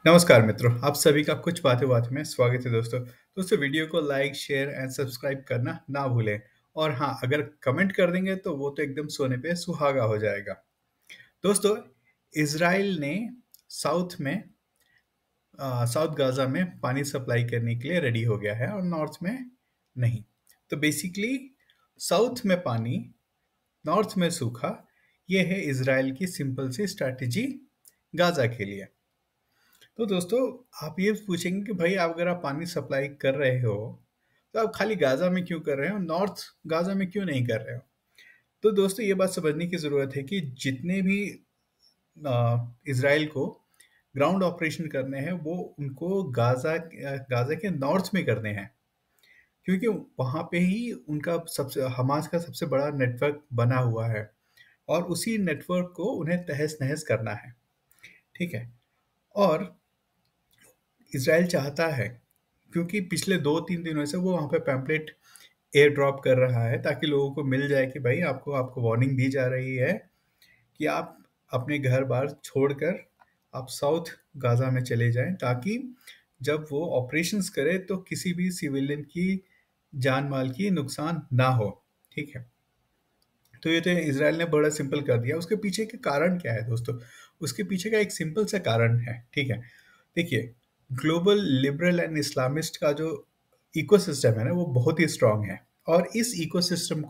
नमस्कार मित्रों, आप सभी का कुछ बातें बातें में स्वागत है दोस्तों। दोस्तों वीडियो को लाइक, शेयर एंड सब्सक्राइब करना ना भूलें। और हाँ, अगर कमेंट कर देंगे तो वो तो एकदम सोने पे सुहागा हो जाएगा। दोस्तों, इज़राइल ने साउथ में साउथ गाज़ा में पानी सप्लाई करने के लिए रेडी हो गया है और नॉर्थ में नहीं। तो बेसिकली साउथ में पानी, नॉर्थ में सूखा, ये है इज़राइल की सिंपल सी स्ट्रैटेजी गाज़ा के लिए। तो दोस्तों, आप ये पूछेंगे कि भाई आप अगर आप पानी सप्लाई कर रहे हो तो आप खाली गाज़ा में क्यों कर रहे हो, नॉर्थ गाज़ा में क्यों नहीं कर रहे हो? तो दोस्तों, ये बात समझने की ज़रूरत है कि जितने भी इज़राइल को ग्राउंड ऑपरेशन करने हैं वो उनको गाज़ा के नॉर्थ में करने हैं, क्योंकि वहाँ पे ही उनका सबसे हमास का सबसे बड़ा नेटवर्क बना हुआ है और उसी नेटवर्क को उन्हें तहस-नहस करना है। ठीक है? और इज़राइल चाहता है, क्योंकि पिछले 2-3 दिनों से वो वहाँ पे पैम्पलेट एयर ड्रॉप कर रहा है ताकि लोगों को मिल जाए कि भाई आपको आपको वार्निंग दी जा रही है कि आप अपने घर-बार छोड़कर आप साउथ गाज़ा में चले जाएँ, ताकि जब वो ऑपरेशंस करे तो किसी भी सिविलियन की जान-माल की नुकसान ना हो। ठीक है? तो ये तो इज़राइल ने बड़ा सिंपल कर दिया। उसके पीछे के कारण क्या है दोस्तों? उसके पीछे का एक सिंपल सा कारण है, ठीक है? देखिए, ग्लोबल लिबरल एंड इस्लामिस्ट का जो इकोसिस्टम है ना, वो बहुत ही स्ट्रॉन्ग है और इस इकोसिस्टम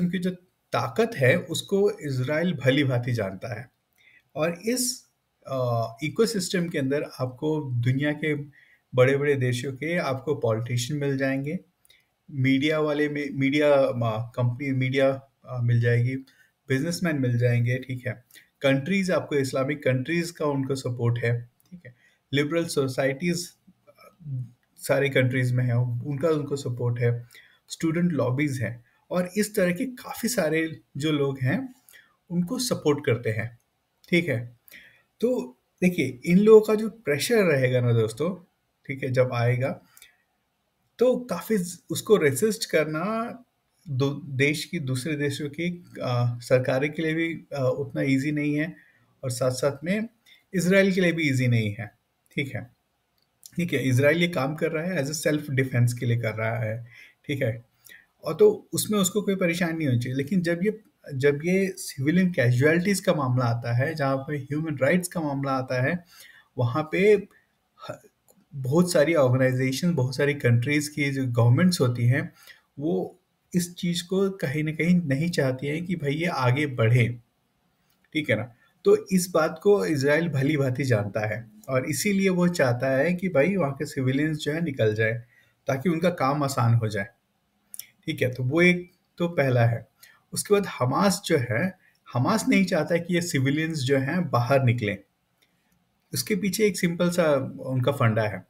की जो ताकत है, उसको इज़राइल भली-भाँति जानता है। और इस इकोसिस्टम के अंदर आपको दुनिया के बड़े-बड़े देशों के आपको पॉलिटिशियन मिल जाएँगे, मीडिया वाले में मीडिया कंपनी मीडिया मिल जाएगी, बिजनेसमैन मिल जाएंगे, ठीक है। कंट्रीज, आपको इस्लामिक कंट्रीज का उनको सपोर्ट है, ठीक है। लिबरल सोसाइटीज सारे कंट्रीज में है, उनका उनको सपोर्ट है। स्टूडेंट लॉबीज हैं और इस तरह के काफ़ी सारे जो लोग हैं उनको सपोर्ट करते हैं, ठीक है। तो देखिए, इन लोगों का जो प्रेशर रहेगा ना दोस्तों, ठीक है, जब आएगा तो काफ़ी उसको रेसिस्ट करना दो देश की दूसरे देशों की सरकारों के लिए भी उतना इजी नहीं है और साथ साथ में इसराइल के लिए भी इजी नहीं है। ठीक है, ठीक है, इसराइल ये काम कर रहा है एज ए सेल्फ डिफेंस के लिए कर रहा है, ठीक है। और तो उसमें उसको कोई परेशानी नहीं होनी चाहिए, लेकिन जब ये सिविलियन कैजुअलिटीज का मामला आता है, जहाँ पे ह्यूमन राइट्स का मामला आता है, वहाँ पे ह- बहुत सारी ऑर्गेनाइजेशन, बहुत सारी कंट्रीज की जो गवर्नमेंट्स होती हैं, वो इस चीज़ को कहीं ना कहीं नहीं चाहती हैं कि भाई ये आगे बढ़े, ठीक है ना। तो इस बात को इसराइल भली भांति जानता है और इसीलिए वो चाहता है कि भाई वहाँ के सिविलियंस जो है निकल जाए, ताकि उनका काम आसान हो जाए, ठीक है। तो वो एक तो पहला है। उसके बाद हमास जो है, हमास नहीं चाहता कि ये सिविलियंस जो हैं बाहर निकलें। उसके पीछे एक सिंपल सा उनका फंडा है।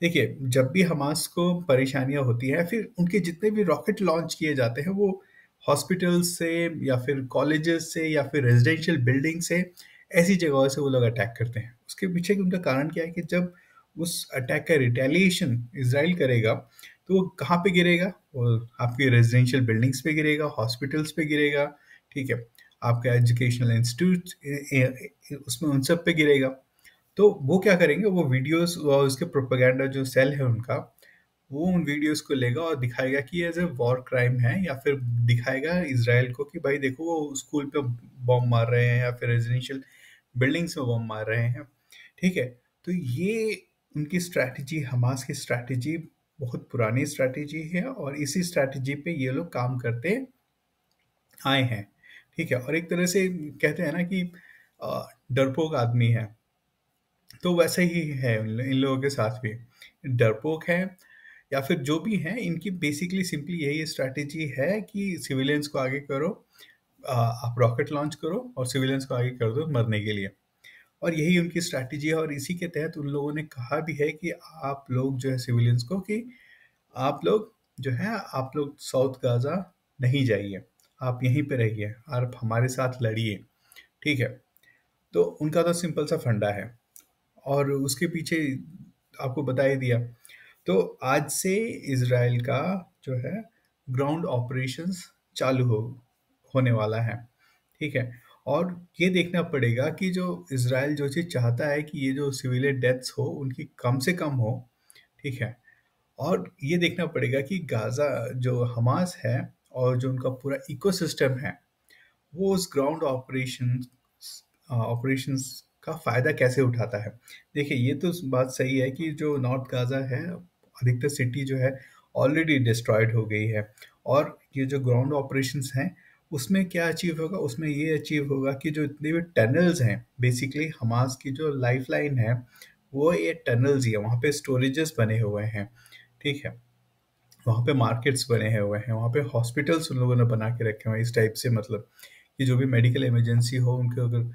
देखिए, जब भी हमास को परेशानियाँ होती हैं, फिर उनके जितने भी रॉकेट लॉन्च किए जाते हैं, वो हॉस्पिटल्स से या फिर कॉलेजेस से या फिर रेजिडेंशियल बिल्डिंग से, ऐसी जगहों से वो लोग अटैक करते हैं। उसके पीछे उनका कारण क्या है कि जब उस अटैक का रिटेलिएशन इज़राइल करेगा, तो वो कहाँ पे गिरेगा? वो आपके रेजिडेंशियल बिल्डिंग्स पे गिरेगा, हॉस्पिटल्स पे गिरेगा, ठीक है? आपका एजुकेशनल इंस्टीट्यूट उसमें उन सब पे गिरेगा। तो वो क्या करेंगे, वो वीडियोस और उसके प्रोपेगेंडा जो सेल है उनका, वो उन वीडियोस को लेगा और दिखाएगा कि एज ए वॉर क्राइम है, या फिर दिखाएगा इसराइल को कि भाई देखो वो स्कूल पे बॉम्ब मार रहे हैं या फिर रेजिडेंशियल बिल्डिंग्स में बॉम्ब मार रहे हैं, ठीक है। तो ये उनकी स्ट्रैटेजी, हमास की स्ट्रैटेजी बहुत पुरानी स्ट्रैटेजी है और इसी स्ट्रैटेजी पे ये लोग काम करते आए हैं, ठीक है। और एक तरह से कहते हैं ना कि डरपोक आदमी है, तो वैसे ही है इन लोगों के साथ भी। डरपोक है या फिर जो भी है, इनकी बेसिकली सिंपली यही स्ट्रैटेजी है कि सिविलियंस को आगे करो, आप रॉकेट लॉन्च करो और सिविलियंस को आगे कर दो मरने के लिए। और यही उनकी स्ट्रैटेजी है और इसी के तहत उन लोगों ने कहा भी है कि आप लोग जो है सिविलियंस को, कि आप लोग जो है, आप लोग साउथ गाज़ा नहीं जाइए, आप यहीं पे रहिए, आप हमारे साथ लड़िए, ठीक है। तो उनका तो सिंपल सा फंडा है और उसके पीछे आपको बता ही दिया। तो आज से इज़राइल का जो है ग्राउंड ऑपरेशंस चालू होने वाला है, ठीक है। और ये देखना पड़ेगा कि जो इज़राइल जो चीज़ चाहता है कि ये जो सिविलियन डेथ्स हो, उनकी कम से कम हो, ठीक है? और ये देखना पड़ेगा कि गाज़ा जो हमास है और जो उनका पूरा इकोसिस्टम है, वो उस ग्राउंड ऑपरेशंस का फ़ायदा कैसे उठाता है। देखिए, ये तो बात सही है कि जो नॉर्थ गाज़ा है, अधिकतर सिटी जो है ऑलरेडी डिस्ट्रॉयड हो गई है और ये जो ग्राउंड ऑपरेशंस हैं, उसमें क्या अचीव होगा? उसमें ये अचीव होगा कि जो इतने भी टनल्स हैं, बेसिकली हमास की जो लाइफ़लाइन है, वो ये टनल्स ही है, वहाँ पे स्टोरेजेस बने हुए हैं, ठीक है? वहाँ पे मार्केट्स बने हुए हैं, वहाँ पे हॉस्पिटल्स उन लोगों ने बना के रखे हुए हैं इस टाइप से, मतलब कि जो भी मेडिकल इमरजेंसी हो उनके अगर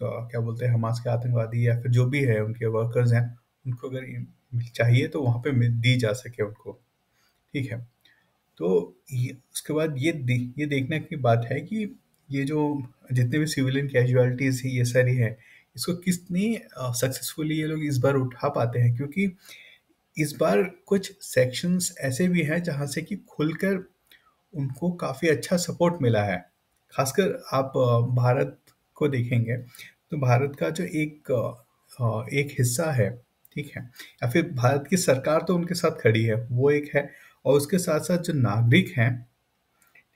क्या बोलते हैं, हमास के आतंकवादी या फिर जो भी है उनके वर्कर्स हैं, उनको अगर चाहिए तो वहाँ पे दी जा सके उनको, ठीक है। तो ये उसके बाद ये देखने की बात है कि ये जो जितने भी सिविलियन कैजुअलिटीज है ये सारी है, इसको कितनी सक्सेसफुली ये लोग इस बार उठा पाते हैं, क्योंकि इस बार कुछ सेक्शंस ऐसे भी हैं जहाँ से कि खुलकर उनको काफ़ी अच्छा सपोर्ट मिला है। ख़ासकर आप भारत को देखेंगे, तो भारत का जो एक हिस्सा है, ठीक है? या फिर भारत की सरकार तो उनके साथ खड़ी है, वो एक है, और उसके साथ-साथ जो नागरिक हैं,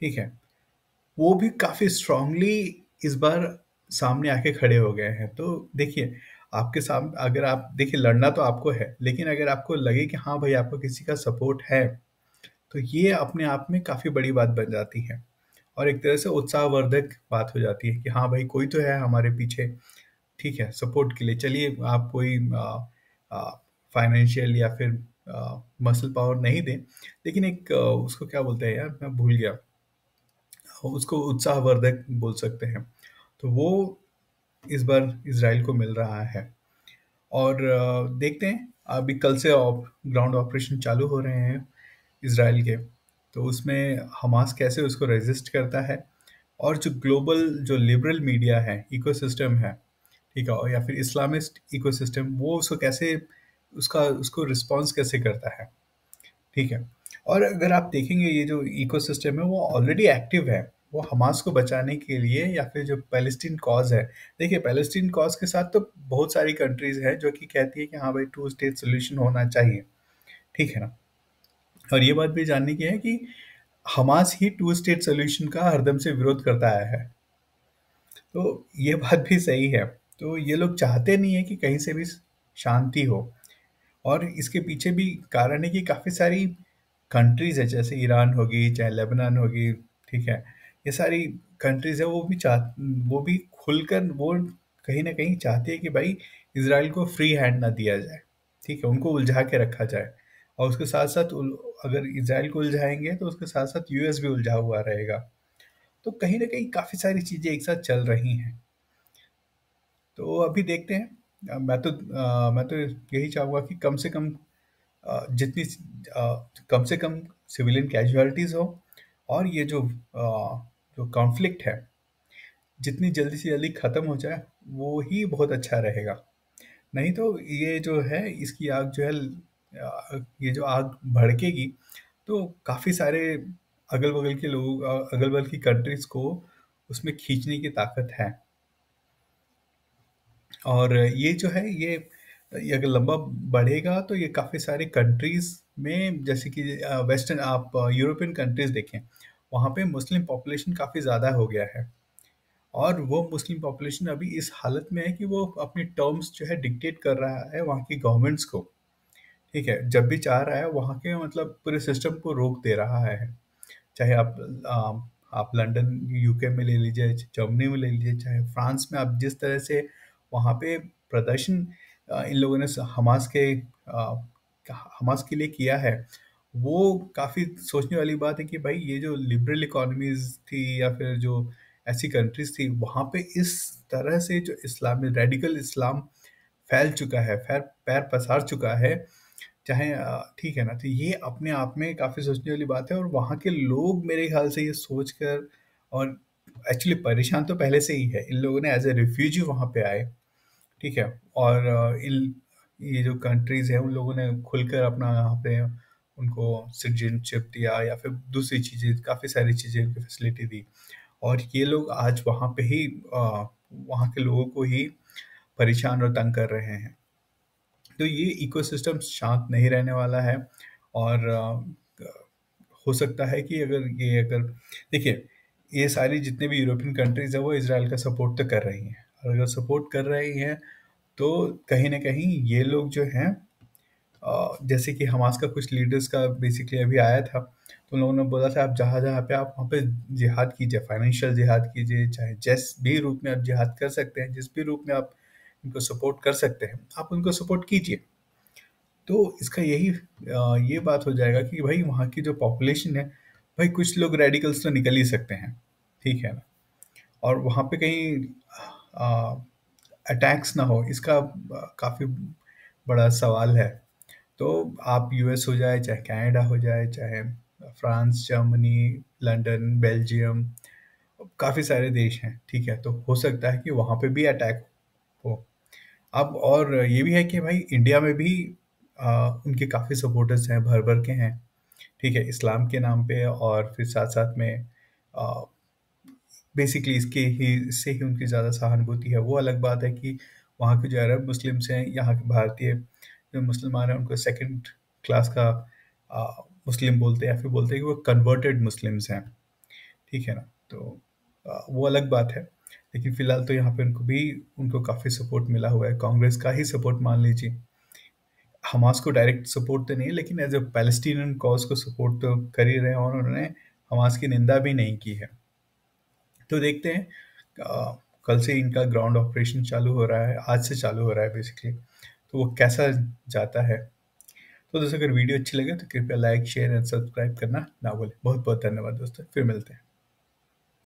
ठीक है? वो भी काफ़ी स्ट्रॉन्गली इस बार सामने आके खड़े हो गए हैं। तो देखिए, आपके अगर आप देखिए, लड़ना तो आपको है, लेकिन अगर आपको लगे कि हाँ भाई, आपको किसी का सपोर्ट है, तो ये अपने आप में काफ़ी बड़ी बात बन जाती है और एक तरह से उत्साहवर्धक बात हो जाती है कि हाँ भाई, कोई तो है हमारे पीछे, ठीक है, सपोर्ट के लिए। चलिए, आप कोई फाइनेंशियल या फिर मसल पावर नहीं दें, लेकिन एक उसको क्या बोलते हैं यार, मैं भूल गया, उसको उत्साहवर्धक बोल सकते हैं। तो वो इस बार इज़राइल को मिल रहा है और देखते हैं, अभी कल से ग्राउंड ऑपरेशन चालू हो रहे हैं इज़राइल के, तो उसमें हमास कैसे उसको रेजिस्ट करता है और जो ग्लोबल जो लिबरल मीडिया है, इकोसिस्टम है, ठीक है, और या फिर इस्लामिस्ट इकोसिस्टम, वो उसको कैसे उसका उसको रिस्पॉन्स कैसे करता है, ठीक है। और अगर आप देखेंगे, ये जो इकोसिस्टम है वो ऑलरेडी एक्टिव है, वो हमास को बचाने के लिए या फिर जो पैलेस्टीन कॉज है। देखिए, पैलेस्टीन कॉज के साथ तो बहुत सारी कंट्रीज हैं जो कि कहती है कि हाँ भाई, टू स्टेट सोल्यूशन होना चाहिए, ठीक है ना। और ये बात भी जानने की है कि हमास ही टू स्टेट सोल्यूशन का हरदम से विरोध करता आया है, तो ये बात भी सही है। तो ये लोग चाहते नहीं है कि कहीं से भी शांति हो, और इसके पीछे भी कारण है कि काफ़ी सारी कंट्रीज़ है, जैसे ईरान होगी, चाहे लेबनान होगी, ठीक है? ये सारी कंट्रीज़ है, वो भी खुलकर वो कहीं न कहीं चाहती है कि भाई, इज़राइल को फ्री हैंड ना दिया जाए, ठीक है? उनको उलझा के रखा जाए, और उसके साथ-साथ उल अगर इज़राइल को उलझाएँगे तो उसके साथ-साथ यूएस भी उलझा हुआ रहेगा। तो कहीं न कहीं काफ़ी सारी चीज़ें एक साथ चल रही हैं। तो अभी देखते हैं। मैं तो यही चाहूँगा कि कम से कम कम से कम सिविलियन कैजुअलिटीज़ हो, और ये जो कॉन्फ्लिक्ट है, जितनी जल्दी से जल्दी ख़त्म हो जाए, वो ही बहुत अच्छा रहेगा। नहीं तो ये जो है, इसकी आग जो है, ये जो आग भड़केगी, तो काफ़ी सारे अगल-बगल की कंट्रीज़ को उसमें खींचने की ताकत है। और ये जो है, ये अगर लंबा बढ़ेगा तो ये काफ़ी सारी कंट्रीज़ में, जैसे कि वेस्टर्न, आप यूरोपियन कंट्रीज़ देखें, वहाँ पे मुस्लिम पॉपुलेशन काफ़ी ज़्यादा हो गया है, और वो मुस्लिम पॉपुलेशन अभी इस हालत में है कि वो अपनी टर्म्स जो है डिक्टेट कर रहा है वहाँ की गवर्नमेंट्स को, ठीक है? जब भी चाह रहा है वहाँ के, मतलब पूरे सिस्टम को रोक दे रहा है। चाहे आप लंदन यूके में ले लीजिए, जर्मनी में ले लीजिए, चाहे फ्रांस में, आप जिस तरह से वहाँ पे प्रदर्शन इन लोगों ने हमास के लिए किया है, वो काफ़ी सोचने वाली बात है कि भाई, ये जो लिबरल इकोनॉमीज थी या फिर जो ऐसी कंट्रीज थी, वहाँ पे इस तरह से जो इस्लामी रेडिकल इस्लाम फैल चुका है, पैर पैर पसार चुका है, चाहे ठीक है ना, तो ये अपने आप में काफ़ी सोचने वाली बात है, और वहाँ के लोग मेरे ख्याल से ये सोच कर, और एक्चुअली परेशान तो पहले से ही है, इन लोगों ने एज ए रिफ्यूजी वहाँ पे आए, ठीक है, और ये जो कंट्रीज़ हैं, उन लोगों ने खुलकर अपना यहाँ पे उनको सिटीजनशिप दिया या फिर दूसरी चीज़ें, काफ़ी सारी चीज़ें उनकी फैसिलिटी दी, और ये लोग आज वहाँ पे ही वहाँ के लोगों को ही परेशान और तंग कर रहे हैं। तो ये इकोसिस्टम शांत नहीं रहने वाला है। और हो सकता है कि अगर देखिए, ये सारी जितने भी यूरोपियन कंट्रीज है वो इसराइल का सपोर्ट तो कर रही हैं, और अगर सपोर्ट कर रही हैं तो कहीं ना कहीं ये लोग जो हैं, जैसे कि हमास का कुछ लीडर्स का बेसिकली अभी आया था, तो उन लोगों ने बोला था आप जहाँ जहाँ पे आप वहाँ पे जिहाद कीजिए, फाइनेंशियल जिहाद कीजिए, चाहे जिस भी रूप में आप जिहाद कर सकते हैं, जिस भी रूप में आप इनको सपोर्ट कर सकते हैं, आप उनको सपोर्ट कीजिए। तो इसका ये बात हो जाएगा कि भाई वहाँ की जो पॉपुलेशन है, भाई कुछ लोग रेडिकल्स तो निकल ही सकते हैं, ठीक है ना। और वहाँ पे कहीं अटैक्स ना हो, इसका काफ़ी बड़ा सवाल है। तो आप यूएस हो जाए, चाहे कनाडा हो जाए, चाहे फ्रांस, जर्मनी, लंदन, बेल्जियम, काफ़ी सारे देश हैं, ठीक है, तो हो सकता है कि वहाँ पे भी अटैक हो। अब और ये भी है कि भाई इंडिया में भी उनके काफ़ी सपोर्टर्स हैं, भर भर के हैं, ठीक है, इस्लाम के नाम पे, और फिर साथ साथ में बेसिकली इससे ही उनकी ज़्यादा सहानुभूति है। वो अलग बात है कि वहाँ के जो अरब मुस्लिम्स हैं, यहाँ के भारतीय जो मुसलमान हैं, उनको सेकंड क्लास का मुस्लिम बोलते हैं, या फिर बोलते हैं कि वो कन्वर्टेड मुस्लिम्स हैं, ठीक है ना। तो वो अलग बात है। लेकिन फिलहाल तो यहाँ पे उनको काफ़ी सपोर्ट मिला हुआ है, कांग्रेस का ही सपोर्ट मान लीजिए। हमास को डायरेक्ट सपोर्ट तो नहीं है, लेकिन एज ए पैलेस्टीनियन कॉज को सपोर्ट तो कर ही रहे हैं, और उन्होंने हमास की निंदा भी नहीं की है। तो देखते हैं, कल से इनका ग्राउंड ऑपरेशन चालू हो रहा है, आज से चालू हो रहा है बेसिकली, तो वो कैसा जाता है। तो दोस्तों, अगर वीडियो अच्छी लगे तो कृपया लाइक, शेयर एंड सब्सक्राइब करना ना भूलें। बहुत बहुत धन्यवाद दोस्तों, फिर मिलते हैं।